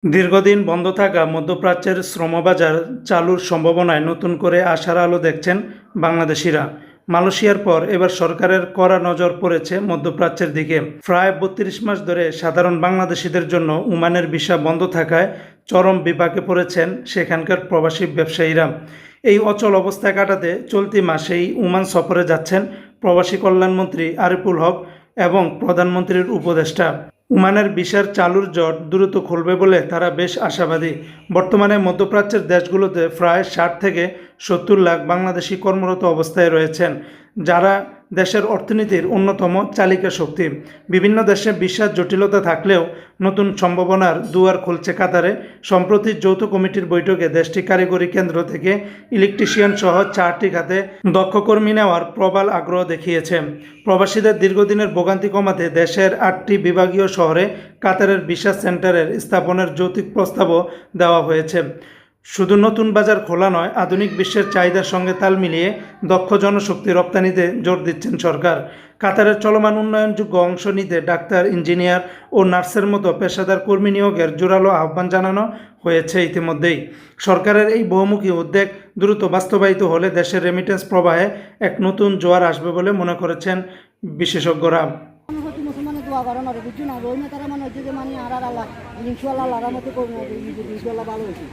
দীর্ঘদিন বন্ধ থাকা মধ্যপ্রাচ্যের শ্রমবাজার চালুর সম্ভাবনায় নতুন করে আশার আলো দেখছেন বাংলাদেশিরা। মালয়েশিয়ার পর এবার সরকারের কড়া নজর পড়েছে মধ্যপ্রাচ্যের দিকে। প্রায় ৩২ মাস ধরে সাধারণ বাংলাদেশিদের জন্য ওমানের ভিসা বন্ধ থাকায় চরম বিপাকে পড়েছেন সেখানকার প্রবাসী ব্যবসায়ীরা। এই অচল অবস্থা কাটাতে চলতি মাসেই ওমান সফরে যাচ্ছেন প্রবাসী কল্যাণমন্ত্রী আরিফুল হক এবং প্রধানমন্ত্রীর উপদেষ্টা। ওমানের ভিসার চালুর জট দ্রুত খুলবে বলে তারা বেশ আশাবাদী। বর্তমানে মধ্যপ্রাচ্যের দেশগুলোতে প্রায় ৬০ থেকে ৭০ লাখ বাংলাদেশি কর্মরত অবস্থায় রয়েছেন, যারা দেশের অর্থনীতির অন্যতম চালিকা শক্তি। বিভিন্ন দেশে ভিসার জটিলতা থাকলেও নতুন সম্ভাবনার দুয়ার খুলছে কাতারে। সম্প্রতি যৌথ কমিটির বৈঠকে দেশটি কারিগরি কেন্দ্র থেকে ইলেকট্রিশিয়ান সহ ৪টি খাতে দক্ষ কর্মী নেওয়ার প্রবল আগ্রহ দেখিয়েছে। প্রবাসীদের দীর্ঘদিনের ভোগান্তি কমাতে দেশের ৮টি বিভাগীয় শহরে কাতারের ভিসা সেন্টারের স্থাপনের যৌক্তিক প্রস্তাবও দেওয়া হয়েছে। শুধু নতুন বাজার খোলা নয়, আধুনিক বিশ্বের চাহিদার সঙ্গে তাল মিলিয়ে দক্ষ জনশক্তি রপ্তানিতে জোর দিচ্ছেন সরকার। কাতারের চলমান উন্নয়নযোগ্য অংশ নিতে ডাক্তার, ইঞ্জিনিয়ার ও নার্সের মতো পেশাদার কর্মী নিয়োগের জোরালো আহ্বান জানানো হয়েছে ইতিমধ্যেই। সরকারের এই বহুমুখী উদ্যোগ দ্রুত বাস্তবায়িত হলে দেশের রেমিটেন্স প্রবাহে এক নতুন জোয়ার আসবে বলে মনে করেছেন বিশেষজ্ঞরা। মুসলমানের দোয়া করেন আর বুঝছি না রোহিঙ্গা তারা মানে হচ্ছে যে মানে আর আল্লাহ ইনশাল্লাহ আল্লাহর মতো করবো ইনশাল্লাহ ভালো হয়েছে।